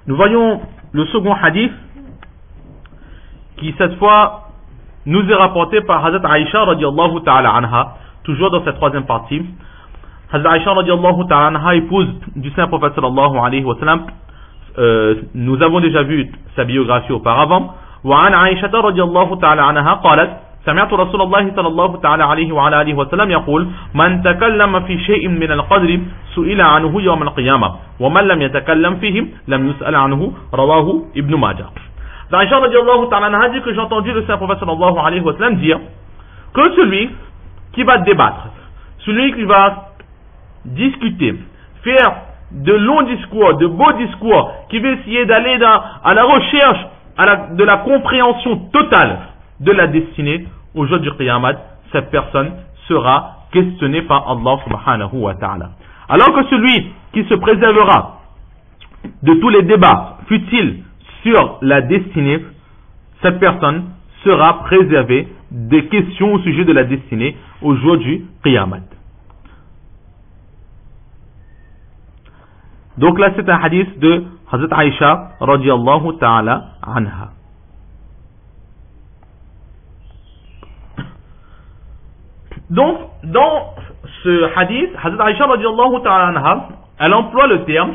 Nous voyons le second hadith qui cette fois nous est rapporté par Hazrat Aïcha radiallahu ta'ala anha, toujours dans cette troisième partie. Hazrat Aïcha radiallahu ta'ala anha, épouse du saint prophète sallallahu alayhi wa sallam. Nous avons déjà vu sa biographie auparavant. وعن عائشة رضي الله تعالى عنها قالت سمعت رسول الله صلى الله تعالى عليه وعلى آله وسلم يقول من تكلم في شيء من القدر سئل عنه يوم القيامة ومن لم يتكلم فيه لم يسأل عنه رواه ابن ماجه. Aïcha radiallahu ta'ala anha dit que j'ai entendu le saint prophète sallallahu alayhi wa sallam dire que celui qui va débattre, celui qui va discuter, faire de longs discours, de beaux discours, qui veut essayer d'aller à la recherche de la compréhension totale de la destinée au jour du Qiyamah, cette personne sera questionnée par Allah subhanahu wa ta'ala. Alors que celui qui se préservera de tous les débats futiles sur la destinée, cette personne sera préservée des questions au sujet de la destinée au jour du Qiyamah. Donc là c'est un hadith de Hazrat Aïcha radiallahu ta'ala anha. Donc dans ce hadith, Hazrat Aïcha radiallahu ta'ala anha, elle emploie le terme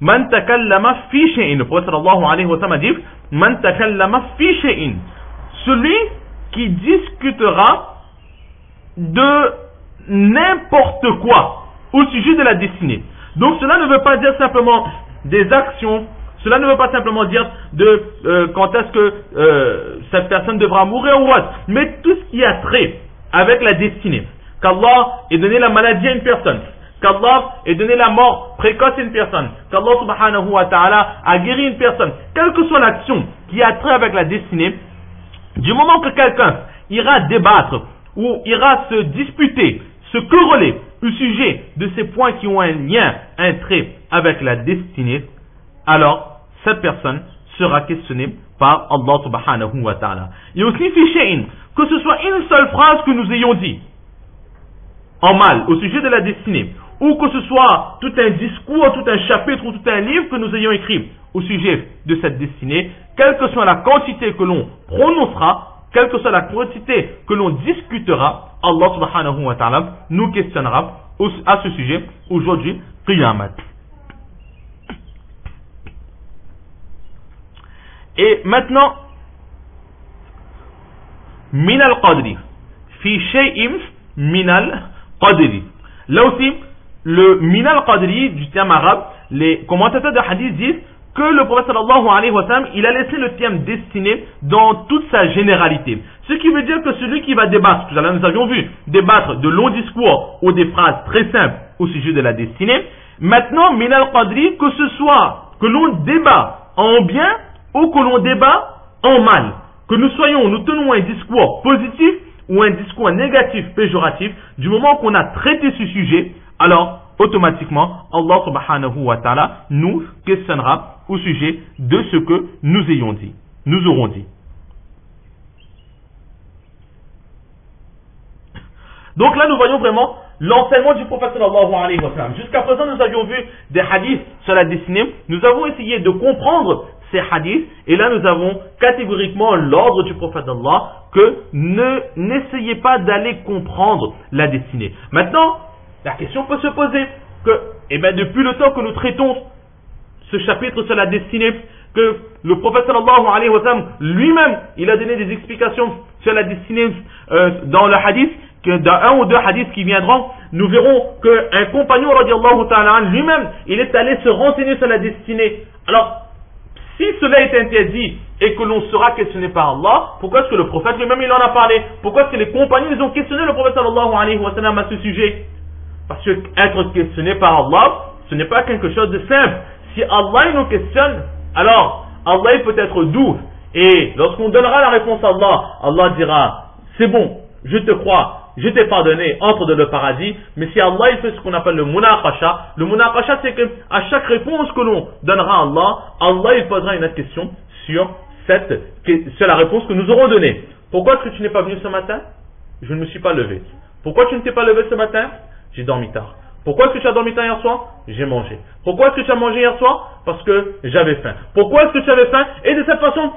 Man takallama fi shay'in. Le prophète sallallahu alayhi wa sallam dit Man takallama fi shay'in. Celui qui discutera de n'importe quoi au sujet de la destinée. Donc cela ne veut pas dire simplement des actions, cela ne veut pas simplement dire quand est-ce que cette personne devra mourir ou autre, mais tout ce qui a trait avec la destinée. Qu'Allah ait donné la maladie à une personne, qu'Allah ait donné la mort précoce à une personne, qu'Allah subhanahu wa ta'ala a guéri une personne, quelle que soit l'action qui a trait avec la destinée, du moment que quelqu'un ira débattre ou ira se disputer, se quereller au sujet de ces points qui ont un lien, un trait avec la destinée, alors cette personne sera questionnée par Allah subhanahu wa ta'ala. Et aussi fi shay'in, que ce soit une seule phrase que nous ayons dit en mal au sujet de la destinée, ou que ce soit tout un discours, tout un chapitre ou tout un livre que nous ayons écrit au sujet de cette destinée, quelle que soit la quantité que l'on prononcera, quelle que soit la quantité que l'on discutera, Allah subhanahu wa ta'ala nous questionnera à ce sujet aujourd'hui, Qiyamah. Et maintenant, min al-qadri, fi shay'in min al-qadri. Là aussi, le min al-qadri du terme arabe, les commentateurs de hadith disent que le prophète sallallahu alayhi wa sallam, il a laissé le terme destiné dans toute sa généralité. Ce qui veut dire que celui qui va débattre, tout à l'heure nous avions vu, débattre de longs discours ou des phrases très simples au sujet de la destinée, maintenant, min al-qadri, que ce soit que l'on débat en bien ou que l'on débat en mal, que nous tenons un discours positif ou un discours négatif, péjoratif, du moment qu'on a traité ce sujet, alors automatiquement Allah subhanahu wa ta'ala nous questionnera au sujet de ce que nous aurons dit. Donc là nous voyons vraiment l'enseignement du prophète sallallahu alayhi wa sallam. Jusqu'à présent nous avions vu des hadiths sur la destinée, nous avons essayé de comprendre ces hadiths, et là nous avons catégoriquement l'ordre du prophète d'Allah que n'essayez pas d'aller comprendre la destinée. Maintenant, la question peut se poser que, depuis le temps que nous traitons ce chapitre sur la destinée, que le prophète sallallahu alayhi wa sallam lui-même, il a donné des explications sur la destinée dans le hadith, que dans un ou deux hadiths qui viendront, nous verrons qu'un compagnon radiallahu ta'ala lui-même, il est allé se renseigner sur la destinée. Alors, si cela est interdit et que l'on sera questionné par Allah, pourquoi est-ce que le prophète lui-même il en a parlé? Pourquoi est-ce que les compagnons ils ont questionné le prophète sallallahu alayhi wa sallam à ce sujet? Parce que être questionné par Allah, ce n'est pas quelque chose de simple. Si Allah il nous questionne, alors Allah il peut être doux. Et lorsqu'on donnera la réponse à Allah, Allah dira, c'est bon, je te crois, je t'ai pardonné, entre dans le paradis. Mais si Allah il fait ce qu'on appelle le munaqasha c'est que à chaque réponse que l'on donnera à Allah, Allah il posera une autre question sur la réponse que nous aurons donnée. Pourquoi est-ce que tu n'es pas venu ce matin? Je ne me suis pas levé. Pourquoi tu ne t'es pas levé ce matin? J'ai dormi tard. Pourquoi est-ce que tu as dormi tard hier soir? J'ai mangé. Pourquoi est-ce que tu as mangé hier soir? Parce que j'avais faim. Pourquoi est-ce que tu avais faim? Et de cette façon,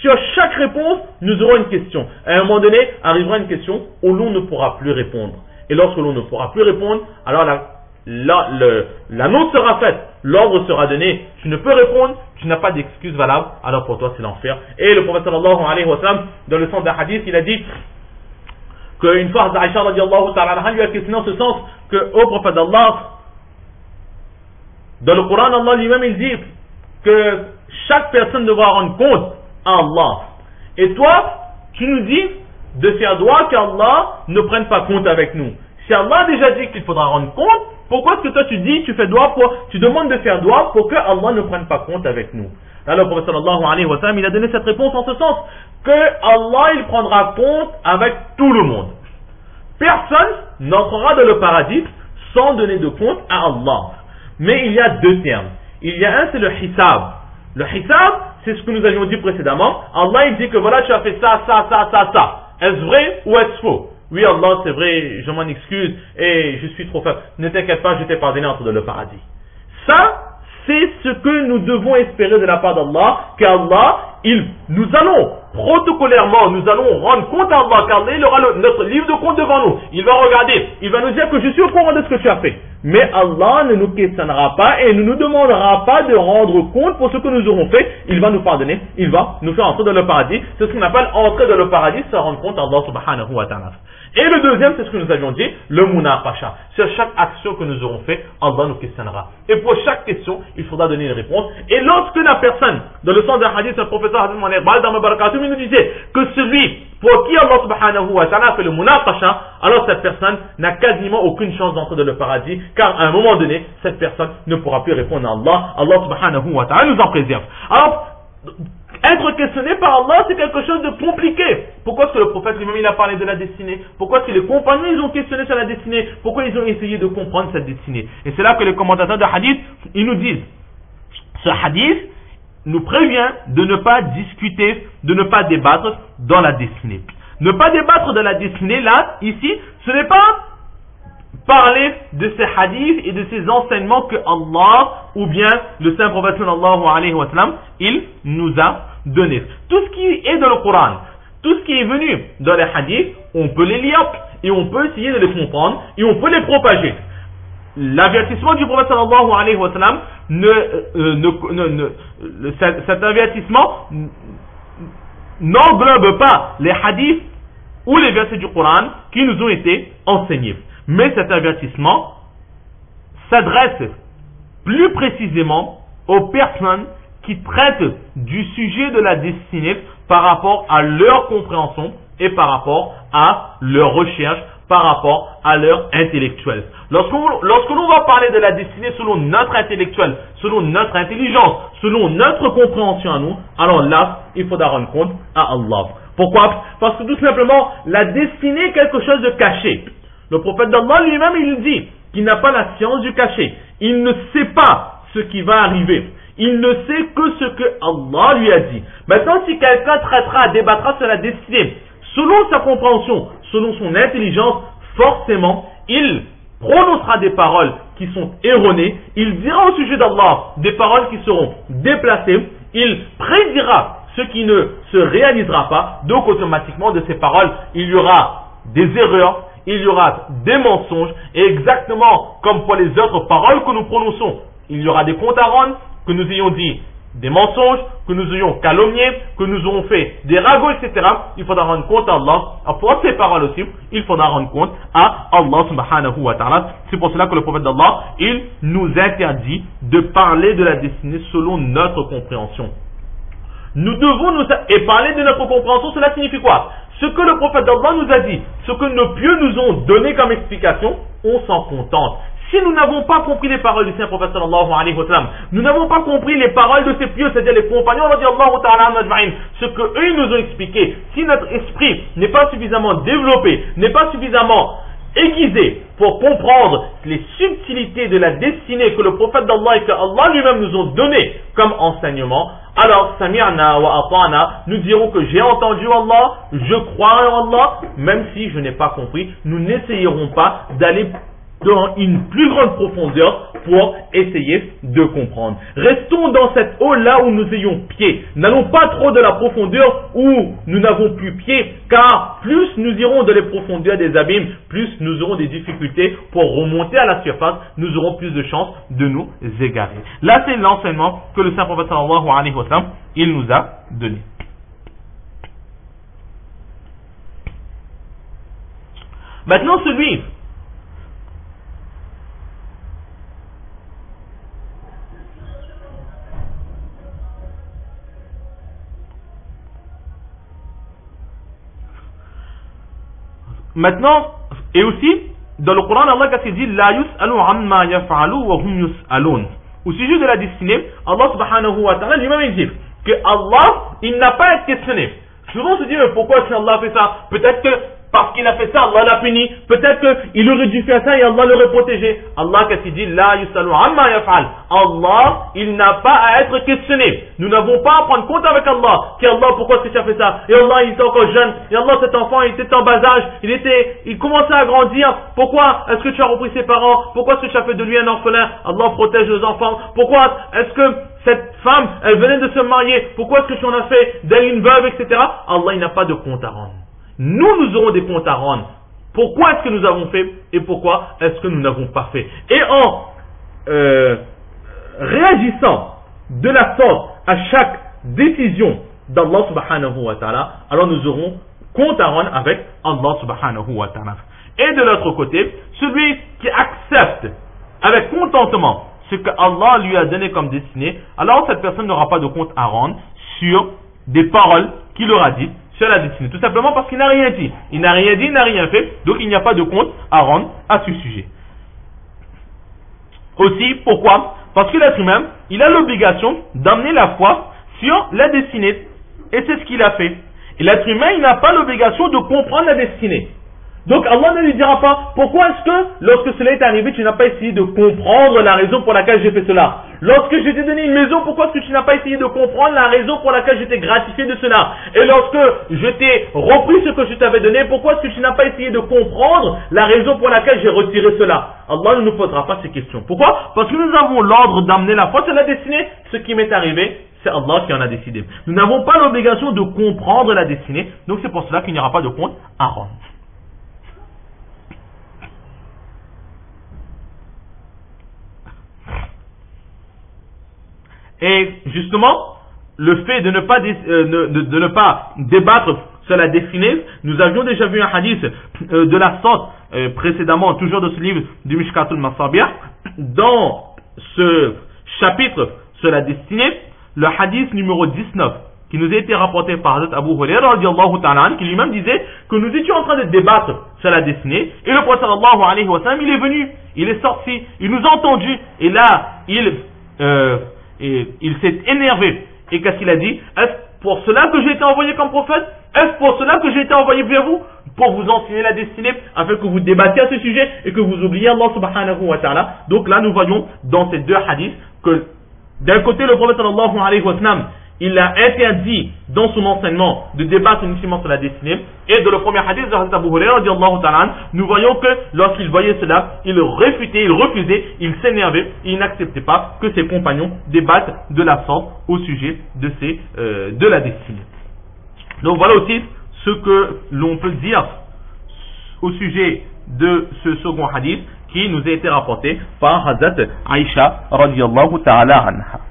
sur chaque réponse, nous aurons une question. À un moment donné, arrivera une question où l'on ne pourra plus répondre. Et lorsque l'on ne pourra plus répondre, alors l'annonce sera faite, l'ordre sera donné, tu ne peux répondre, tu n'as pas d'excuse valable, alors pour toi c'est l'enfer. Et le prophète sallallahu alayhi wa sallam, dans le sens d'un hadith, il a dit qu'une fois Aïcha radiallahu ta'ala lui a questionné en ce sens que, ô prophète d'Allah, dans le Coran, Allah lui-même il dit que chaque personne devra rendre compte à Allah. Et toi, tu nous dis de faire droit qu'Allah ne prenne pas compte avec nous. Si Allah a déjà dit qu'il faudra rendre compte, pourquoi est-ce que toi tu dis, tu demandes de faire droit pour que Allah ne prenne pas compte avec nous? Alors le prophète sallallahu alayhi wa sallam, il a donné cette réponse en ce sens que Allah il prendra compte avec tout le monde. Personne n'entrera dans le paradis sans donner de compte à Allah. Mais il y a deux termes. Il y a un, c'est le hisab. Le hisab, c'est ce que nous avions dit précédemment. Allah il dit que voilà, tu as fait ça. Est-ce vrai ou est-ce faux? Oui, Allah, c'est vrai, je m'en excuse et je suis trop faible. Ne t'inquiète pas, je t'ai pardonné, entre dans le paradis. Ça, c'est ce que nous devons espérer de la part d'Allah, qu'Allah, nous allons, protocolairement, nous allons rendre compte à Allah, car il aura notre livre de compte devant nous. Il va regarder, il va nous dire que je suis au courant de ce que tu as fait. Mais Allah ne nous questionnera pas et ne nous demandera pas de rendre compte pour ce que nous aurons fait. Il va nous pardonner, il va nous faire entrer dans le paradis. C'est ce qu'on appelle entrer dans le paradis, se rendre compte à Allah subhanahu wa ta'ala. Et le deuxième, c'est ce que nous avions dit, le munaqasha. Sur chaque action que nous aurons fait, Allah nous questionnera. Et pour chaque question, il faudra donner une réponse. Et lorsque la personne, dans le sens d'un hadith, un professeur hadith dans ma barakatuh, il nous disait que celui pour qui Allah subhanahu wa ta'ala fait le munaqasha, alors cette personne n'a quasiment aucune chance d'entrer dans le paradis, car à un moment donné, cette personne ne pourra plus répondre à Allah. Allah subhanahu wa ta'ala nous en préserve. Alors, être questionné par Allah, c'est quelque chose de compliqué. Pourquoi est-ce que le prophète lui-même il a parlé de la destinée? Pourquoi est-ce que les compagnons ils ont questionné sur la destinée? Pourquoi ils ont essayé de comprendre cette destinée? Et c'est là que les commentateurs de hadith, ils nous disent, ce hadith nous prévient de ne pas discuter, de ne pas débattre dans la destinée. Ne pas débattre de la destinée, là, ici, ce n'est pas parler de ces hadiths et de ces enseignements que Allah ou bien le saint prophète sallallahu alayhi wa sallam, il nous a donné. Tout ce qui est dans le Coran, tout ce qui est venu dans les hadiths, on peut les lire et on peut essayer de les comprendre et on peut les propager. L'avertissement du prophète sallallahu alayhi wa sallam, cet avertissement n'englobe pas les hadiths ou les versets du Coran qui nous ont été enseignés. Mais cet avertissement s'adresse plus précisément aux personnes qui traitent du sujet de la destinée par rapport à leur compréhension et par rapport à leur recherche, par rapport à leur intellectuel. Lorsque l'on va parler de la destinée selon notre intellectuel, selon notre intelligence, selon notre compréhension à nous, alors là, il faudra rendre compte à Allah. Pourquoi? Parce que tout simplement, la destinée est quelque chose de caché. Le prophète d'Allah lui-même, il dit qu'il n'a pas la science du caché. Il ne sait pas ce qui va arriver. Il ne sait que ce que Allah lui a dit. Maintenant, si quelqu'un traitera, débattra sur la destinée, selon sa compréhension, selon son intelligence, forcément, il prononcera des paroles qui sont erronées. Il dira au sujet d'Allah des paroles qui seront déplacées. Il prédira ce qui ne se réalisera pas. Donc, automatiquement, de ces paroles, il y aura des erreurs, il y aura des mensonges, et exactement comme pour les autres paroles que nous prononçons, il y aura des comptes à rendre, que nous ayons dit des mensonges, que nous ayons calomnié, que nous ayons fait des ragots, etc. Il faudra rendre compte à Allah. Pour ces paroles aussi, il faudra rendre compte à Allah subhanahu wa ta'ala. C'est pour cela que le prophète d'Allah, il nous interdit de parler de la destinée selon notre compréhension. Nous devons et parler de notre compréhension, cela signifie quoi? Ce que le prophète d'Allah nous a dit, ce que nos pieux nous ont donné comme explication, on s'en contente. Si nous n'avons pas compris les paroles du saint prophète sallallahu alayhi wa sallam, nous n'avons pas compris les paroles de ses pieux, c'est-à-dire les compagnons, ce que eux nous ont expliqué, si notre esprit n'est pas suffisamment développé, n'est pas suffisamment aiguisé pour comprendre les subtilités de la destinée que le prophète d'Allah et que Allah lui-même nous ont donné comme enseignement, alors sami'na wa ata'na, nous dirons que j'ai entendu Allah, je crois en Allah, même si je n'ai pas compris. Nous n'essayerons pas d'aller dans une plus grande profondeur pour essayer de comprendre. Restons dans cette eau là où nous ayons pied. N'allons pas trop de la profondeur où nous n'avons plus pied, car plus nous irons dans les profondeurs des abîmes, plus nous aurons des difficultés pour remonter à la surface, nous aurons plus de chances de nous égarer. Là, c'est l'enseignement que le Saint-Prophète sallallahu alayhi wa sallam, il nous a donné. Maintenant, celui maintenant, et aussi, dans le Coran, Allah quand il dit La yus'alu amma yaf'alu wa hum yus'alun. Au sujet de la destinée, Allah subhanahu wa ta'ala lui-même dit que Allah, il n'a pas à être questionné. Souvent on se dit, mais pourquoi est-ce qu'Allah a fait ça? Peut-être que parce qu'il a fait ça, Allah l'a puni. Peut-être qu'il aurait dû faire ça et Allah l'aurait protégé. Allah, quand il dit La yusalu amma yaf'al, Allah, il n'a pas à être questionné. Nous n'avons pas à prendre compte avec Allah. Allah, pourquoi est-ce que tu as fait ça? Et Allah, il était encore jeune. Et Allah, cet enfant, il était en bas âge. Il commençait à grandir. Pourquoi est-ce que tu as repris ses parents? Pourquoi est-ce que tu as fait de lui un orphelin? Allah protège les enfants. Pourquoi est-ce que cette femme, elle venait de se marier? Pourquoi est-ce que tu en as fait d'elle une veuve, etc. Allah, il n'a pas de compte à rendre. Nous aurons des comptes à rendre. Pourquoi est-ce que nous avons fait et pourquoi est-ce que nous n'avons pas fait? Et en réagissant de la sorte à chaque décision d'Allah subhanahu wa ta'ala, alors nous aurons compte à rendre avec Allah subhanahu wa ta'ala. Et de l'autre côté, celui qui accepte avec contentement ce que Allah lui a donné comme destinée, alors cette personne n'aura pas de compte à rendre sur des paroles qu'il aura dites sur la destinée. Tout simplement parce qu'il n'a rien dit. Il n'a rien dit, il n'a rien fait. Donc il n'y a pas de compte à rendre à ce sujet. Aussi, pourquoi? Parce que l'être humain, il a l'obligation d'amener la foi sur la destinée. Et c'est ce qu'il a fait. Et l'être humain, il n'a pas l'obligation de comprendre la destinée. Donc Allah ne lui dira pas, pourquoi est-ce que lorsque cela est arrivé, tu n'as pas essayé de comprendre la raison pour laquelle j'ai fait cela? Lorsque je t'ai donné une maison, pourquoi est-ce que tu n'as pas essayé de comprendre la raison pour laquelle je t'ai gratifié de cela? Et lorsque je t'ai repris ce que je t'avais donné, pourquoi est-ce que tu n'as pas essayé de comprendre la raison pour laquelle j'ai retiré cela? Allah ne nous posera pas ces questions. Pourquoi? Parce que nous avons l'ordre d'amener la foi sur la destinée. Ce qui m'est arrivé, c'est Allah qui en a décidé. Nous n'avons pas l'obligation de comprendre la destinée, donc c'est pour cela qu'il n'y aura pas de compte à rendre. Et justement, le fait de ne pas débattre sur la destinée, nous avions déjà vu un hadith de la sorte précédemment, toujours de ce livre du Mishkatul Masabih, dans ce chapitre sur la destinée, le hadith numéro 19, qui nous a été rapporté par Hazrat Abu Hurairah radiyallahu ta'ala, qui lui-même disait que nous étions en train de débattre sur la destinée, et le prophète sallallahu alayhi wa sallam, il est venu, il est sorti, il nous a entendus, et là, il s'est énervé. Et qu'est-ce qu'il a dit? Est-ce pour cela que j'ai été envoyé comme prophète? Est-ce pour cela que j'ai été envoyé vers vous? Pour vous enseigner la destinée, afin que vous débattiez à ce sujet et que vous oubliez Allah subhanahu wa ta'ala. Donc là, nous voyons dans ces deux hadiths que d'un côté, le prophète sallallahu alayhi wa sallam, il a interdit dans son enseignement de débattre uniquement sur la destinée. Et dans le premier hadith de Hazrat Abu Hurairah radiyallahu ta'ala, nous voyons que lorsqu'il voyait cela, il réfutait, il refusait, il s'énervait, il n'acceptait pas que ses compagnons débattent de la sorte au sujet de la destinée. Donc voilà aussi ce que l'on peut dire au sujet de ce second hadith qui nous a été rapporté par Hazrat Aïcha radiyallahu ta'ala anha.